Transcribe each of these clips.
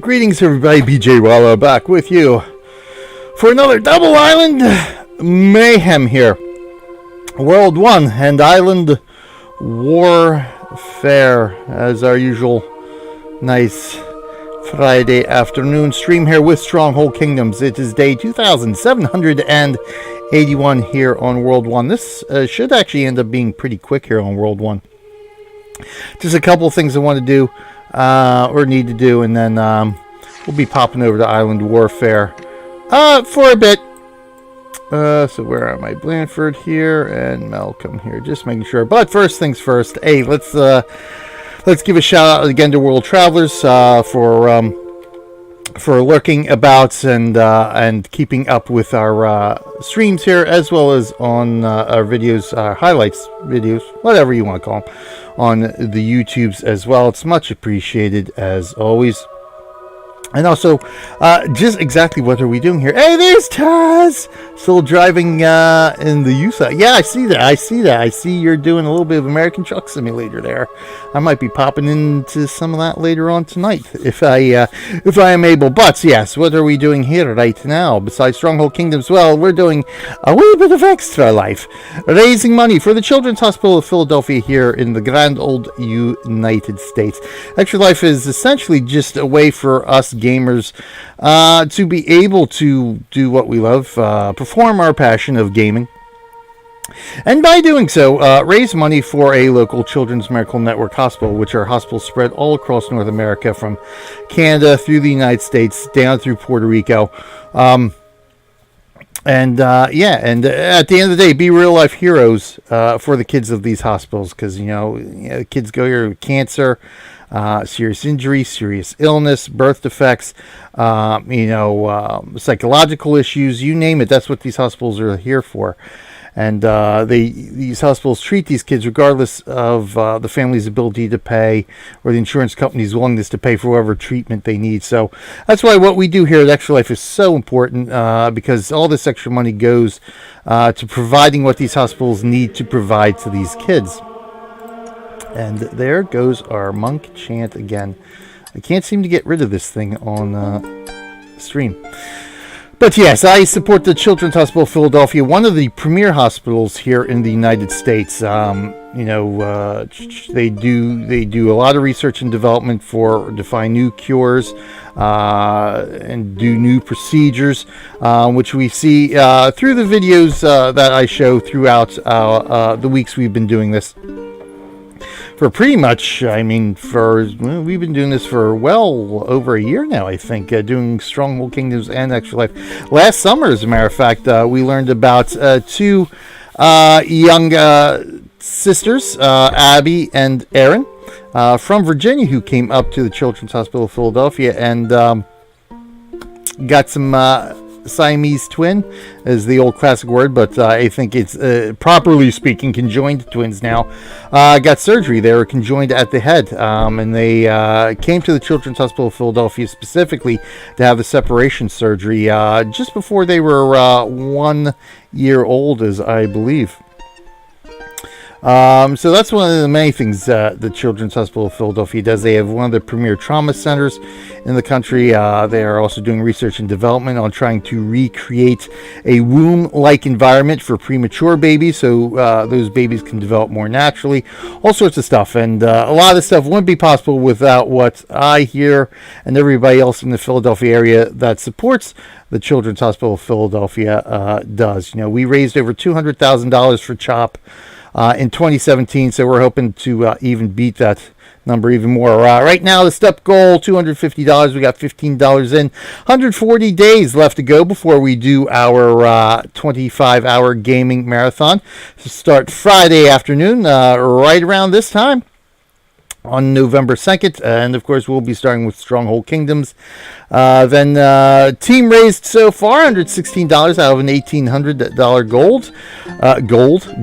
Greetings everybody, BJ Wallow back with you for another Double Island Mayhem here. World 1 and Island Warfare as our usual nice Friday afternoon stream here with Stronghold Kingdoms. It is day 2781 here on World 1. This should actually end up being pretty quick here on World 1. Just a couple of things I want to do. Or need to do, and then we'll be popping over to Island Warfare for a bit. So where am I? Blandford here and Malcolm here, just making sure. But first things first, hey, let's give a shout out again to World Travelers for lurking about and keeping up with our streams here, as well as on our videos, highlights videos, whatever you want to call them, on the YouTubes as well. It's much appreciated as always. And also, just exactly what are we doing here? Hey, there's Taz! Still driving in the USA. Yeah, I see that. I see you're doing a little bit of American Truck Simulator there. I might be popping into some of that later on tonight, if I am able. But, yes, what are we doing here right now? Besides Stronghold Kingdoms, well, we're doing a wee bit of Extra Life. Raising money for the Children's Hospital of Philadelphia here in the grand old United States. Extra Life is essentially just a way for us gamers to be able to do what we love, perform our passion of gaming, and by doing so raise money for a local Children's Miracle Network hospital, which are hospitals spread all across North America, from Canada through the United States down through Puerto Rico. And at the end of the day, be real life heroes for the kids of these hospitals, because kids go here with cancer, serious injury, serious illness, birth defects, psychological issues, you name it. That's what these hospitals are here for. And these hospitals treat these kids regardless of the family's ability to pay or the insurance company's willingness to pay for whatever treatment they need. So that's why what we do here at Extra Life is so important, because all this extra money goes to providing what these hospitals need to provide to these kids. And there goes our monk chant again. I can't seem to get rid of this thing on stream. But yes, I support the Children's Hospital of Philadelphia, one of the premier hospitals here in the United States. They do a lot of research and development to find new cures and do new procedures, which we see through the videos that I show throughout the weeks we've been doing this. For pretty much, we've been doing this for well over a year now, I think, doing Stronghold Kingdoms and Extra Life. Last summer, as a matter of fact, we learned about two young sisters, Abby and Erin, from Virginia, who came up to the Children's Hospital of Philadelphia and got some Siamese twin, is the old classic word, but I think it's properly speaking conjoined twins now. Got surgery. They were conjoined at the head, and they came to the Children's Hospital of Philadelphia specifically to have the separation surgery just before they were 1 year old, as I believe. So that's one of the many things the Children's Hospital of Philadelphia does. They have one of the premier trauma centers in the country. They are also doing research and development on trying to recreate a womb-like environment for premature babies, so those babies can develop more naturally. All sorts of stuff, and a lot of this stuff wouldn't be possible without what I hear and everybody else in the Philadelphia area that supports the Children's Hospital of Philadelphia does. We raised over $200,000 for CHOP in 2017, so we're hoping to even beat that number even more. Right now, the step goal, $250. We got $15 in. 140 days left to go before we do our 25-hour gaming marathon. Start Friday afternoon, right around this time, on November 2nd, and of course we'll be starting with Stronghold Kingdoms. Then team raised so far $116 out of an $1,800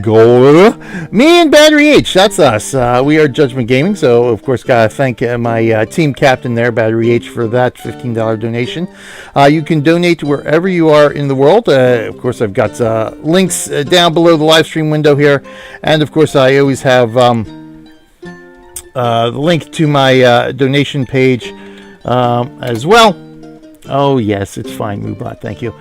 gold. Me and Battery H, that's us. We are Judgment Gaming, so of course gotta thank my team captain there, Battery H, for that $15 donation. You can donate to wherever you are in the world. Of course, I've got links down below the live stream window here, and of course I always have the link to my donation page as well. Oh yes, it's fine, Moobot, thank you.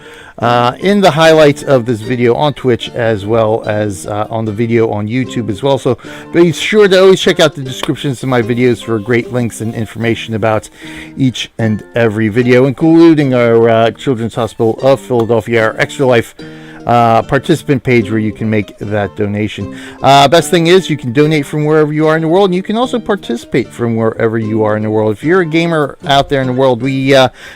In the highlights of this video on Twitch, as well as on the video on YouTube as well. So be sure to always check out the descriptions of my videos for great links and information about each and every video, including our Children's Hospital of Philadelphia, our Extra Life participant page where you can make that donation. Best thing is you can donate from wherever you are in the world, and you can also participate from wherever you are in the world. If you're a gamer out there in the world, we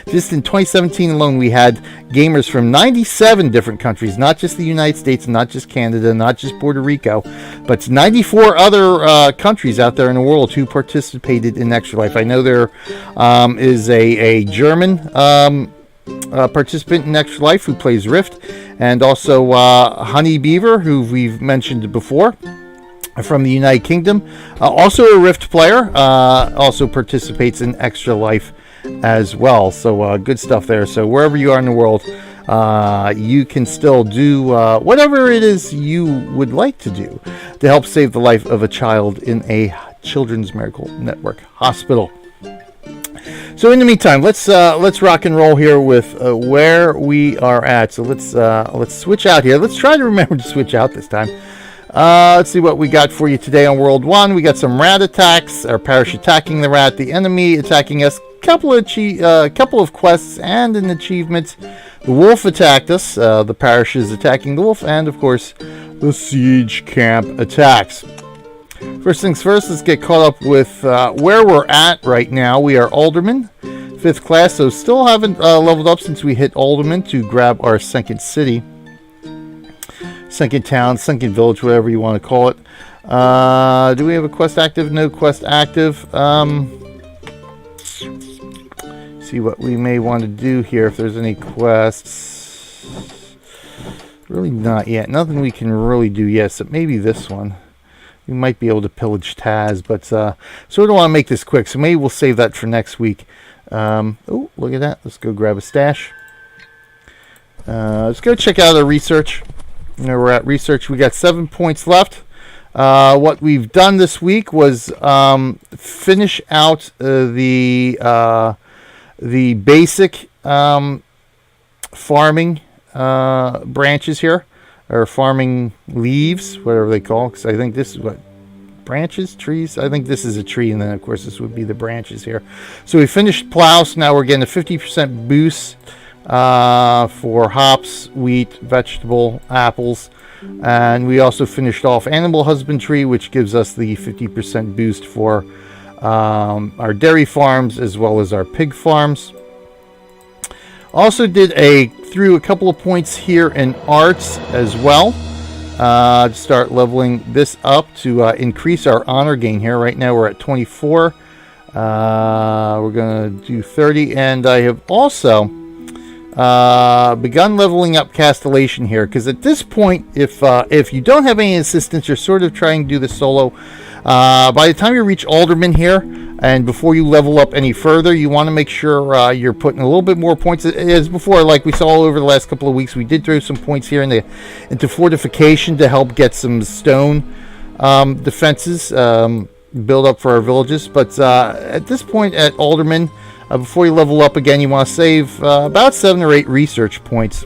just in 2017 alone we had gamers from 97 different countries, not just the United States, not just Canada, not just Puerto Rico, but 94 other countries out there in the world who participated in Extra Life. I know there is a German participant in Extra Life who plays Rift, and also Honey Beaver, who we've mentioned before, from the United Kingdom, also a Rift player, also participates in Extra Life as well. So good stuff there. So wherever you are in the world, you can still do whatever it is you would like to do to help save the life of a child in a Children's Miracle Network hospital. So in the meantime, let's rock and roll here with where we are at. So let's switch out here. Let's try to remember to switch out this time. Let's see what we got for you today on World 1. We got some rat attacks. Our parish attacking the rat. The enemy attacking us. Couple of quests and an achievement. The wolf attacked us. The parish is attacking the wolf, and of course, the siege camp attacks. First things first, let's get caught up with where we're at right now. We are Alderman, 5th class, so still haven't leveled up since we hit Alderman to grab our second city. Second town, second village, whatever you want to call it. Do we have a quest active? No quest active. See what we may want to do here, if there's any quests. Really not yet. Nothing we can really do yet, so maybe this one. We might be able to pillage Taz, but so we don't want to make this quick, so maybe we'll save that for next week. Oh, look at that. Let's go grab a stash. Let's go check out our research. We're at research. We got 7 points left. What we've done this week was finish out the basic farming branches here. Or farming leaves, whatever they call it, because I think this is what, branches, trees? I think this is a tree, and then of course this would be the branches here. So we finished plow, so now we're getting a 50% boost for hops, wheat, vegetable, apples, and we also finished off animal husbandry, which gives us the 50% boost for our dairy farms as well as our pig farms. Also threw a couple of points here in arts as well. To start leveling this up to increase our honor gain here. Right now we're at 24. We're going to do 30. And I have also begun leveling up Castellation here. Because at this point, if you don't have any assistance, you're sort of trying to do this solo. By the time you reach Alderman here, and before you level up any further, you want to make sure you're putting a little bit more points. As before, like we saw over the last couple of weeks, we did throw some points here into fortification to help get some stone defenses build up for our villages. But at this point at Alderman, before you level up again, you want to save about 7 or 8 research points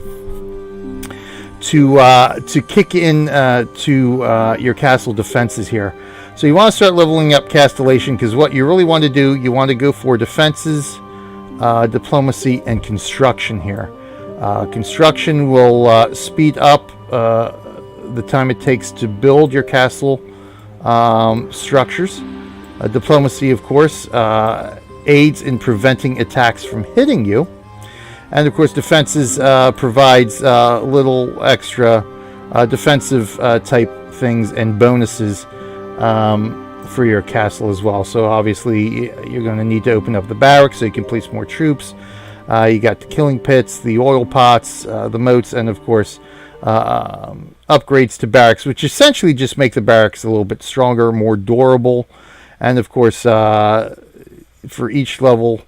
to kick in to your castle defenses here. So you want to start leveling up Castellation, because what you really want to do, you want to go for defenses, diplomacy, and construction here. Construction will speed up the time it takes to build your castle structures. Diplomacy, of course, aids in preventing attacks from hitting you. And, of course, defenses provides little extra defensive type things and bonuses for your castle as well. So, obviously, you're going to need to open up the barracks so you can place more troops. You got the killing pits, the oil pots, the moats, and, of course, upgrades to barracks, which essentially just make the barracks a little bit stronger, more durable. And, of course, for each level,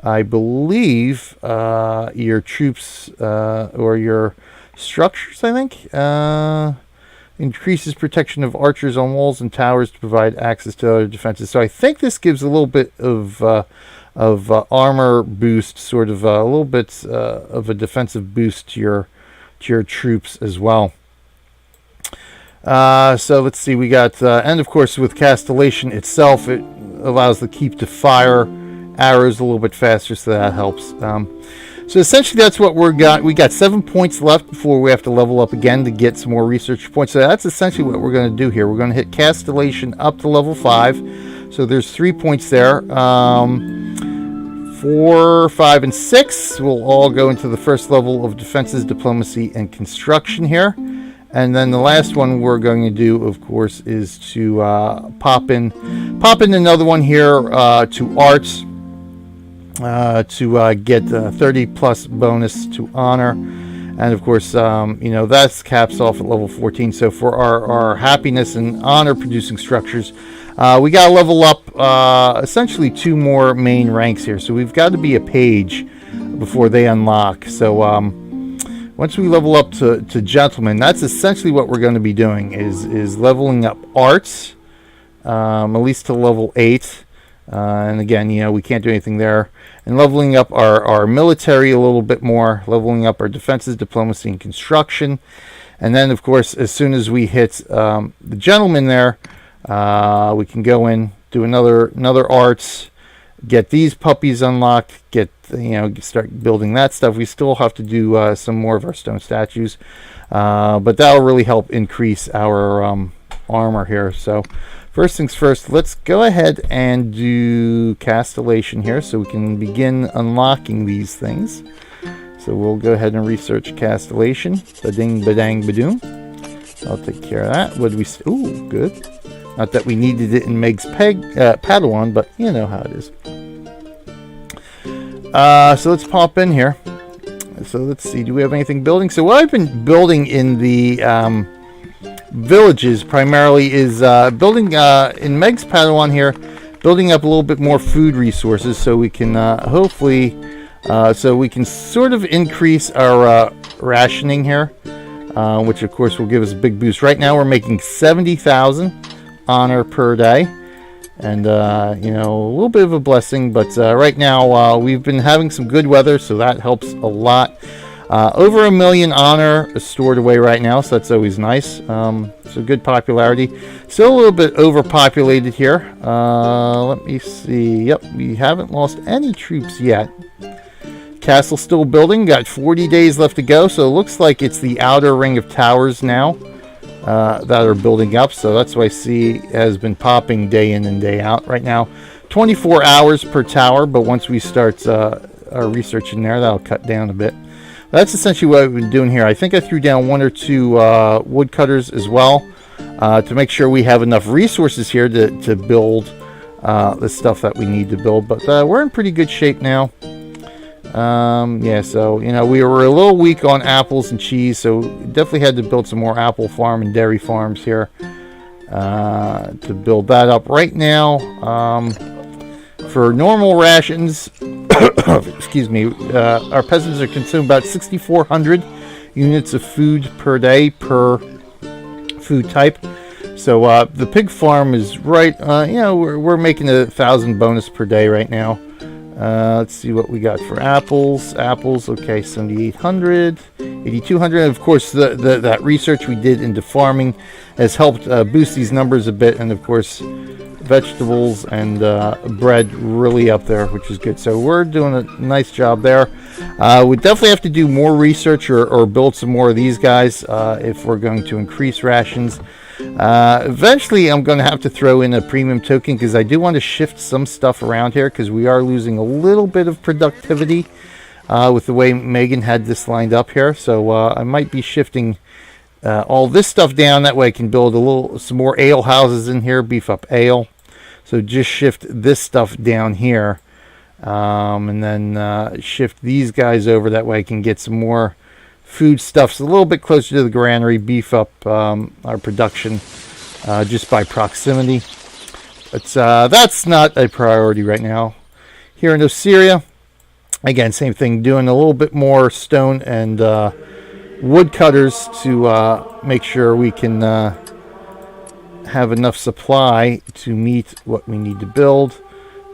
I believe your troops or your structures, I think, increases protection of archers on walls and towers to provide access to other defenses. So I think this gives a little bit of armor boost, sort of a little bit of a defensive boost to your troops as well. So let's see, we got, and of course with Castellation itself, it allows the keep to fire arrows a little bit faster, so that helps. So essentially that's what we got 7 points left before we have to level up again to get some more research points. So that's essentially what we're going to do here. We're going to hit Castellation up to level 5. So there's 3 points there. 4, 5, and 6 will all go into the first level of defenses, diplomacy, and construction here. And then the last one we're going to do, of course, is to pop in another one here to arts to get 30 plus bonus to honor. And of course, that's caps off at level 14. So for our happiness and honor producing structures, we got to level up essentially 2 more main ranks here. So we've got to be a page before they unlock. So once we level up to gentleman, that's essentially what we're going to be doing is leveling up arts, at least to level 8. And again, we can't do anything there. And leveling up our military a little bit more, leveling up our defenses, diplomacy, and construction. And then, of course, as soon as we hit the gentleman there, we can go in, do another arts, get these puppies unlocked, start building that stuff. We still have to do some more of our stone statues, but that'll really help increase our armor here. So first things first, let's go ahead and do Castellation here so we can begin unlocking these things. So we'll go ahead and research Castellation. Ba-ding, ba-dang, ba-doom. I'll take care of that. What do we... Ooh, good. Not that we needed it in Meg's Padawan, but you know how it is. So let's pop in here. So let's see, do we have anything building? So what I've been building in the villages primarily is building in Meg's Padawan here, building up a little bit more food resources so we can hopefully sort of increase our rationing here, which of course will give us a big boost. Right now we're making 70,000 honor per day, and a little bit of a blessing, but right now we've been having some good weather, so that helps a lot. Over 1 million honor is stored away right now, so that's always nice. So good popularity. Still a little bit overpopulated here. Let me see. Yep, we haven't lost any troops yet. Castle still building. Got 40 days left to go, so it looks like it's the outer ring of towers now that are building up. So that's why I see has been popping day in and day out right now. 24 hours per tower, but once we start our research in there, that'll cut down a bit. That's essentially what I've been doing here. I think I threw down 1 or 2 woodcutters as well to make sure we have enough resources here to build the stuff that we need to build. But we're in pretty good shape now. So we were a little weak on apples and cheese, so definitely had to build some more apple farm and dairy farms here to build that up. Right now, for normal rations, excuse me, our peasants are consuming about 6,400 units of food per day per food type. So the pig farm is right, we're making 1,000 bonus per day right now. Let's see what we got for apples. Okay, 7,800, 8,200. Of course, that research we did into farming has helped boost these numbers a bit. And of course, vegetables and bread really up there, which is good. So we're doing a nice job there. We definitely have to do more research or build some more of these guys if we're going to increase rations. Eventually I'm going to have to throw in a premium token, because I do want to shift some stuff around here, because we are losing a little bit of productivity with the way Megan had this lined up here. So I might be shifting all this stuff down. That way I can build some more ale houses in here, beef up ale. So just shift this stuff down here, and then shift these guys over. That way I can get some more food stuffs a little bit closer to the granary, beef up our production just by proximity. But that's not a priority right now. Here in Osiria, again, same thing, doing a little bit more stone and wood cutters to make sure we can have enough supply to meet what we need to build.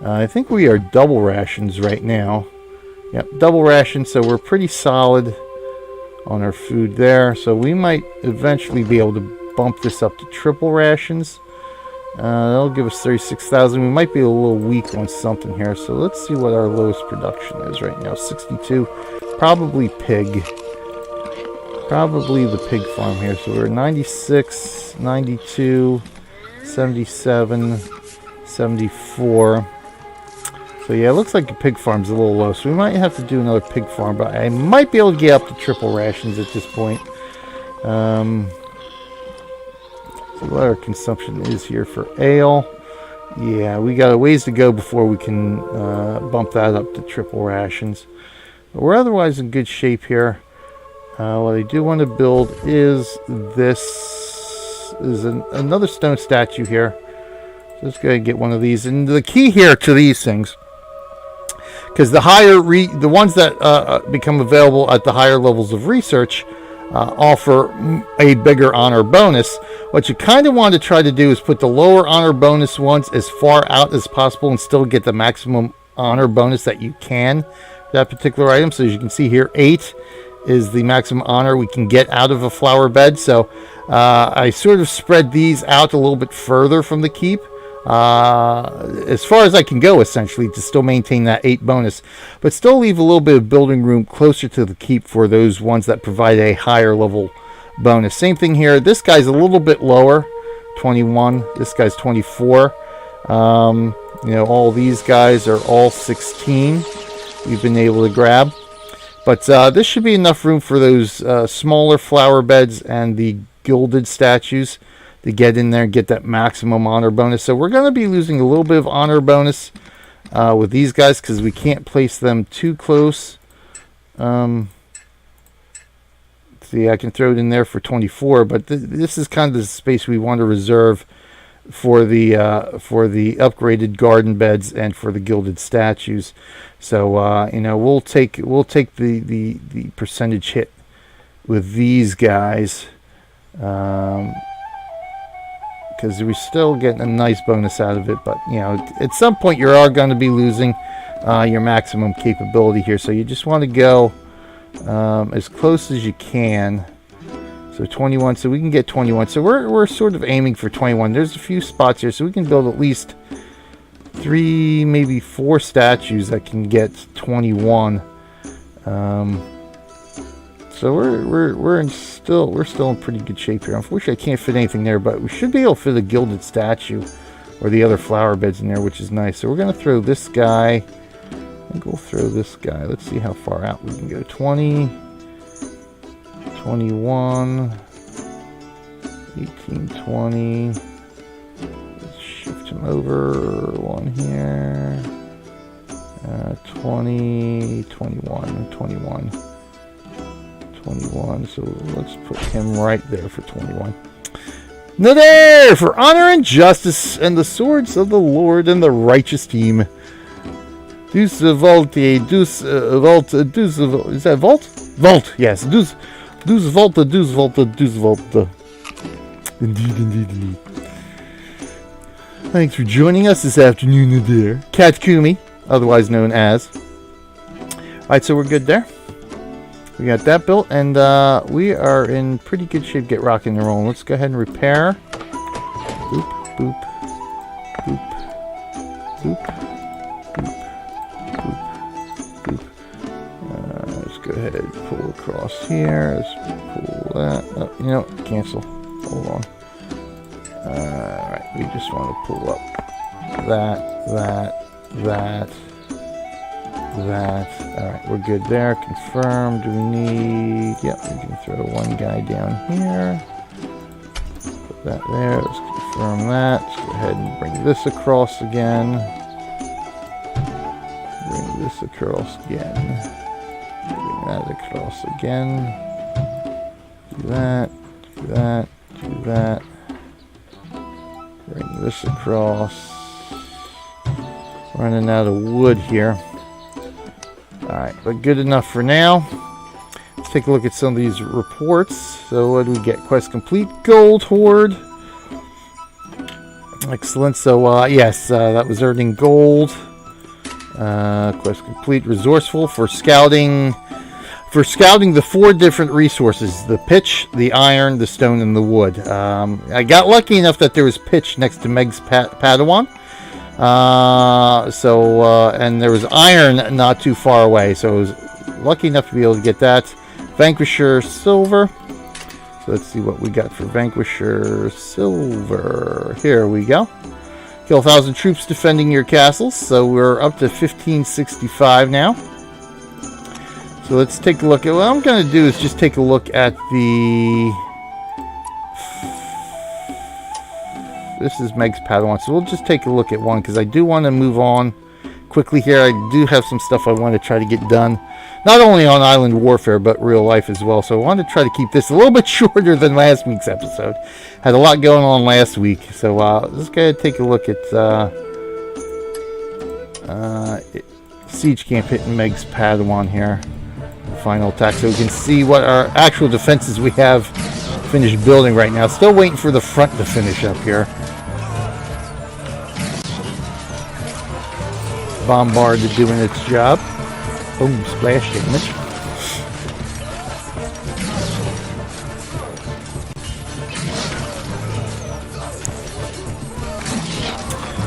I think we are double rations right now. Yep, double rations, so we're pretty solid on our food there. So we might eventually be able to bump this up to triple rations. That'll give us 36,000. We might be a little weak on something here, so let's see what our lowest production is right now. 62. Probably pig. Probably the pig farm here. So we're 96, 92, 77, 74. So yeah, it looks like the pig farm's a little low. So we might have to do another pig farm, but I might be able to get up to triple rations at this point. So what our consumption is here for ale. Yeah, we got a ways to go before we can bump that up to triple rations. But we're otherwise in good shape here. What I do want to build is this. Is another stone statue here. So let's go ahead and get one of these. And the key here to these things, because the ones that become available at the higher levels of research offer a bigger honor bonus. What you kind of want to try to do is put the lower honor bonus ones as far out as possible and still get the maximum honor bonus that you can for that particular item. So as you can see here, 8 is the maximum honor we can get out of a flower bed. So I sort of spread these out a little bit further from the keep, as far as I can go, essentially, to still maintain that 8 bonus, but still leave a little bit of building room closer to the keep for those ones that provide a higher level bonus. Same thing here. This guy's a little bit lower, 21. This guy's 24. All these guys are all 16. We've been able to grab. But this should be enough room for those smaller flower beds and the gilded statues to get in there and get that maximum honor bonus. So we're going to be losing a little bit of honor bonus with these guys because we can't place them too close. See, I can throw it in there for 24, but this is kind of the space we want to reserve for the upgraded garden beds and for the gilded statues. So we'll take the percentage hit with these guys, because we're still getting a nice bonus out of it. But at some point you are going to be losing your maximum capability here. So you just want to go as close as you can. So 21, so we can get 21. So we're sort of aiming for 21. There's a few spots here, so we can build at least 3, maybe 4 statues that can get 21. So we're still in pretty good shape here. Unfortunately, I can't fit anything there, but we should be able to fit a gilded statue or the other flower beds in there, which is nice. So we're gonna throw this guy. I think we'll throw this guy. Let's see how far out we can go. 20. 21, 18, 20. Let's shift him over one here. 20, 21, 21, 21. So let's put him right there for 21. Now there, for honor and justice and the swords of the Lord and the righteous team. Deuce volte, deuce volte, deuce volte. Is that vault? Vault, yes. Deuce volta, deuce volta, deuce volta. Indeed. Thanks for joining us this afternoon there. Cat Kumi, otherwise known as. Alright, so we're good there. We got that built, and we are in pretty good shape. Get rocking and rolling. Let's go ahead and repair. Boop, boop. boop, boop, boop, boop, boop. Let's go ahead and pull across here. Let's pull that up. You know, cancel. Hold on. Alright, we just want to pull up that. Alright, we're good there. Confirm. Do we need... Yep, we can throw one guy down here. Put that there. Let's confirm that. Let's go ahead and bring this across again. Bring this across again. Bring that across again. Do that. Do that. Do that. Bring this across. Running out of wood here. Alright, but good enough for now. Let's take a look at some of these reports. So what do we get? Quest complete. Gold hoard. Excellent. So yes, that was earning gold. Quest complete. Resourceful for scouting. For scouting the 4 different resources. The pitch, the iron, the stone, and the wood. I got lucky enough that there was pitch next to Meg's Padawan. And there was iron not too far away, so I was lucky enough to be able to get that. Vanquisher silver. So let's see what we got for Vanquisher silver. Here we go. Kill 1,000 troops defending your castles. So we're up to 1565 now. So let's take a look at what I'm going to do is just take a look at the... This is Meg's Padawan, so we'll just take a look at one because I do want to move on quickly here. I do have some stuff I want to try to get done, not only on Island Warfare but real life as well. So I want to try to keep this a little bit shorter than last week's episode. Had a lot going on last week, so let's go ahead and take a look at Siege Camp hitting Meg's Padawan here. The final attack, so we can see what our actual defenses we have finished building right now. Still waiting for the front to finish up here. Bombard doing its job. Boom, splash damage.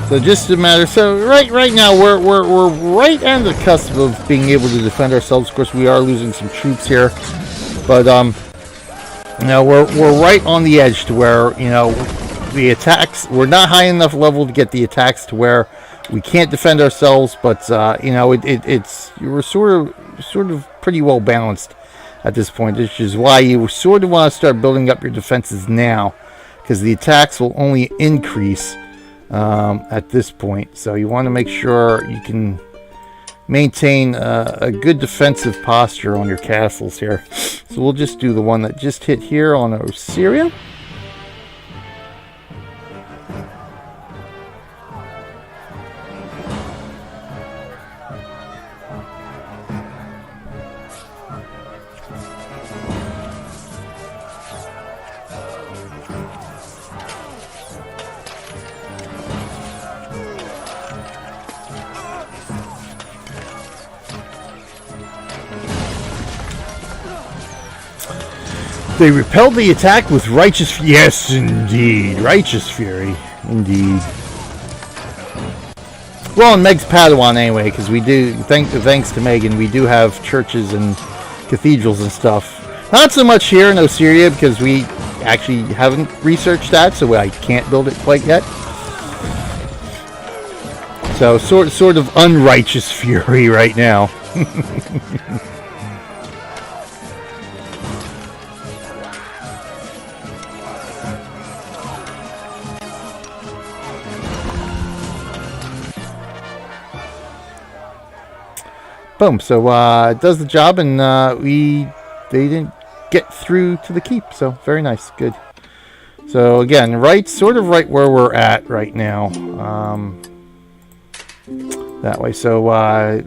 So just a matter. So right now we're right on the cusp of being able to defend ourselves. Of course, we are losing some troops here, but now we're right on the edge to where the attacks. We're not high enough level to get the attacks to where we can't defend ourselves, but it's we're sort of pretty well balanced at this point, which is why you sort of want to start building up your defenses now, because the attacks will only increase at this point. So you want to make sure you can maintain a good defensive posture on your castles here. So we'll just do the one that just hit here on Osirian. They repelled the attack with righteous... Yes, indeed. Righteous fury. Indeed. Well, in Meg's Padawan anyway, because we do... Thanks to Megan, we do have churches and cathedrals and stuff. Not so much here in Osiria, because we actually haven't researched that, so I can't build it quite yet. So, sort of unrighteous fury right now. Boom. So it does the job, and they didn't get through to the keep. So very nice, good. So again, sort of right where we're at right now. That way. So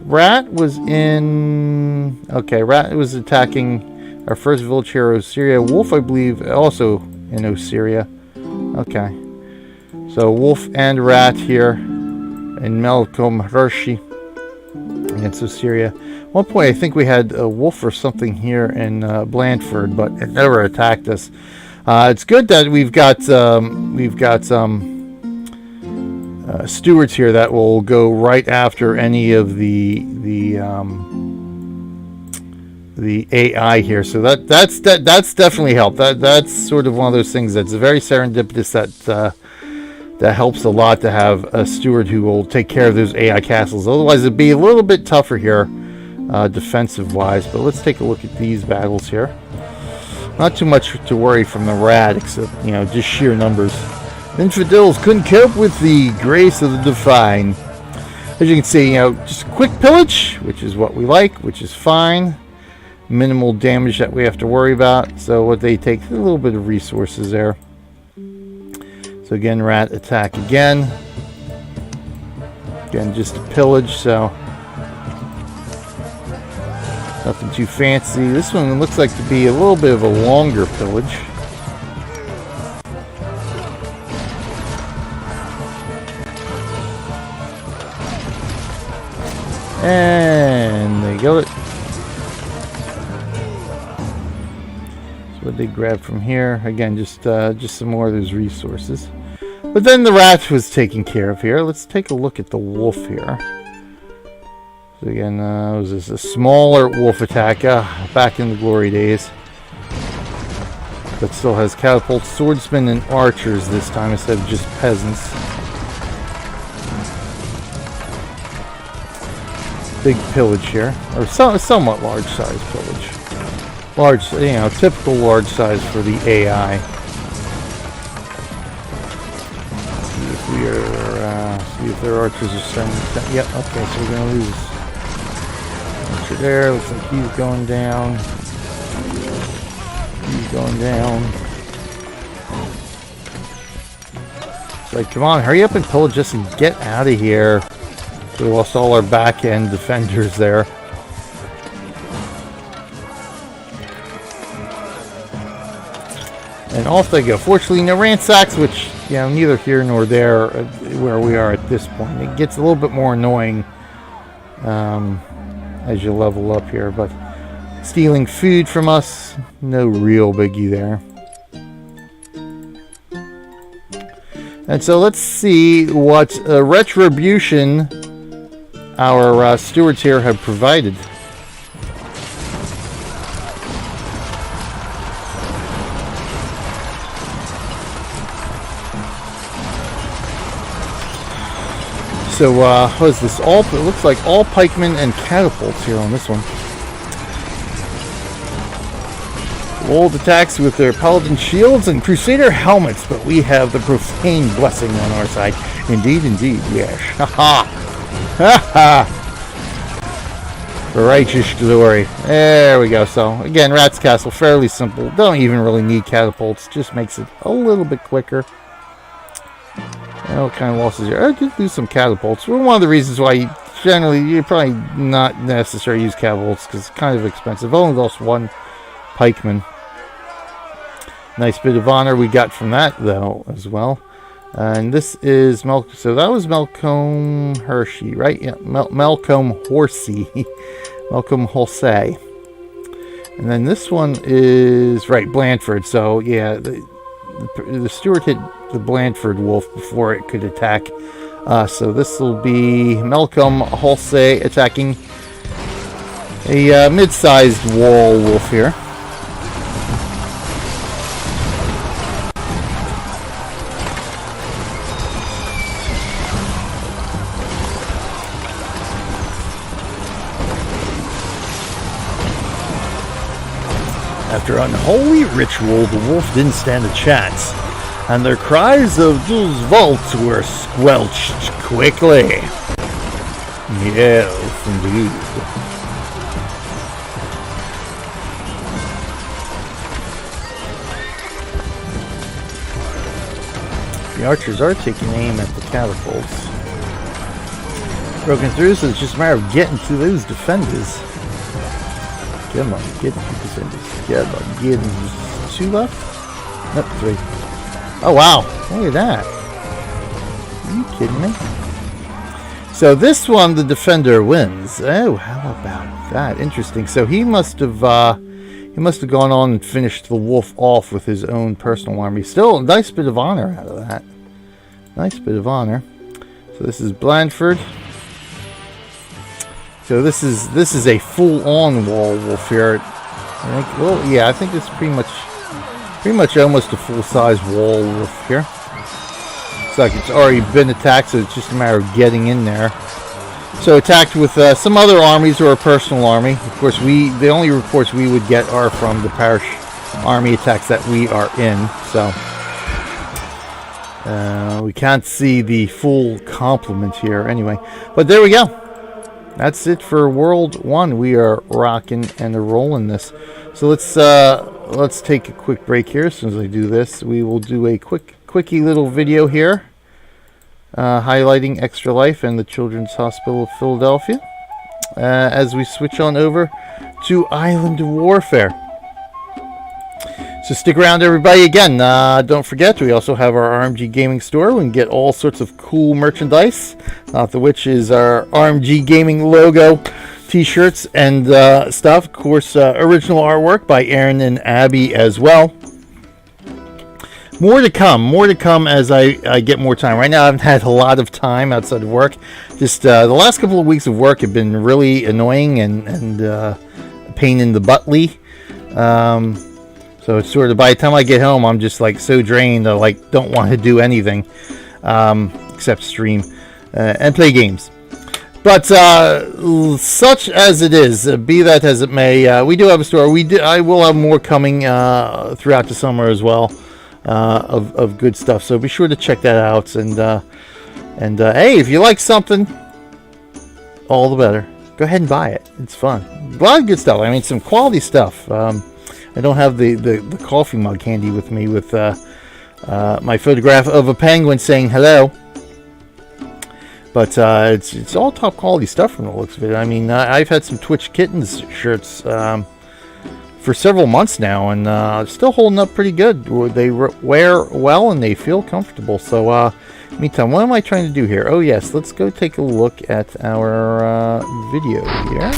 Rat was in. Okay, Rat was attacking our first village here, Osiria. Wolf, I believe, also in Osiria. Okay. So Wolf and Rat here in Melcom Hershey against Osiria. At one point, I think we had a wolf or something here in Blandford, but it never attacked us. It's good that we've got stewards here that will go right after any of the AI here. So that's definitely helped. That's sort of one of those things that's very serendipitous, that helps a lot to have a steward who will take care of those AI castles. Otherwise it'd be a little bit tougher here, defensive wise. But let's take a look at these battles here. Not too much to worry from the rat, except, you know, just sheer numbers. Infidels couldn't cope with the grace of the divine. As you can see, you know, just quick pillage, which is what we like, which is fine. Minimal damage that we have to worry about. So what they take a little bit of resources there. So again, rat attack again. Again, just a pillage, so nothing too fancy. This one looks like to be a little bit of a longer pillage. And they got it. So what they grab from here, again, just some more of those resources. But then the rat was taken care of here. Let's take a look at the wolf here. So again, was this a smaller wolf attack back in the glory days? But still has catapults, swordsmen, and archers this time instead of just peasants. Big pillage here, or somewhat large size pillage. Large, you know, typical large size for the AI. See if we are, see if their archers are starting to. Yep. Okay, so we're gonna lose archer there. Looks like he's going down. He's going down. It's like, come on, hurry up and pillage us and get out of here. We lost all our back end defenders there. And off they go. Fortunately, no ransacks, which, you know, neither here nor there where we are at this point. It gets a little bit more annoying as you level up here, but stealing food from us, no real biggie there. And so let's see what retribution our stewards here have provided. So, what is this? It looks like all pikemen and catapults here on this one. Bold attacks with their paladin shields and crusader helmets, but we have the profane blessing on our side. Indeed, indeed, yes. Haha! Haha! For righteous glory. There we go. So, again, Rat's Castle, fairly simple. Don't even really need catapults. Just makes it a little bit quicker. What kind of losses here? I did lose some catapults. Well, one of the reasons why you're probably not necessary to use catapults, because it's kind of expensive. Only lost one pikeman. Nice bit of honor we got from that, though, as well. And this is so that was Malcolm Hershey, right? Yeah, Malcolm Horsey. Malcolm Horsey. And then this one is, right, Blandford. So, yeah, the steward hit the Blandford wolf before it could attack. So this will be Malcolm Horsey attacking a mid-sized wall wolf here. After unholy ritual, the wolf didn't stand a chance, and their cries of "Those vaults" were squelched quickly. Yes, indeed. The archers are taking aim at the catapults. Broken through, so it's just a matter of getting to those defenders. Come on, get the defenders. Come on, get them. 2 left? Nope, 3. Oh, wow. Look at that. Are you kidding me? So this one, the defender wins. Oh, how about that? Interesting. So he must have gone on and finished the wolf off with his own personal army. Still, a nice bit of honor out of that. Nice bit of honor. So this is Blandford. So this is a full-on wall wolf here. I think, well, yeah, I think it's pretty much almost a full-size wall wolf here. Looks like it's already been attacked, so it's just a matter of getting in there. So attacked with some other armies or a personal army. Of course, the only reports we would get are from the parish army attacks that we are in. So we can't see the full complement here anyway. But there we go. That's it for World 1. We are rocking and rolling this. So let's take a quick break here. As soon as I do this, we will do a quickie little video here highlighting Extra Life and the Children's Hospital of Philadelphia as we switch on over to Island Warfare. So stick around, everybody. Again, don't forget, we also have our RMG Gaming store. We can get all sorts of cool merchandise, not the which is our RMG Gaming logo t-shirts and stuff. Of course, original artwork by Aaron and Abby as well. More to come as I get more time. Right now, I haven't had a lot of time outside of work. Just the last couple of weeks of work have been really annoying and pain in the buttly. So it's sort of, by the time I get home, I'm just like so drained. I like don't want to do anything except stream and play games. But such as it is, be that as it may, we do have a store. I will have more coming throughout the summer as well of good stuff. So be sure to check that out. And hey, if you like something, all the better. Go ahead and buy it. It's fun. A lot of good stuff. I mean, some quality stuff. I don't have the coffee mug handy with me with my photograph of a penguin saying hello. But it's all top quality stuff from the looks of it. I mean, I've had some Twitch Kittens shirts for several months now, and still holding up pretty good. They wear well and they feel comfortable. So, meantime, what am I trying to do here? Oh yes, let's go take a look at our video here.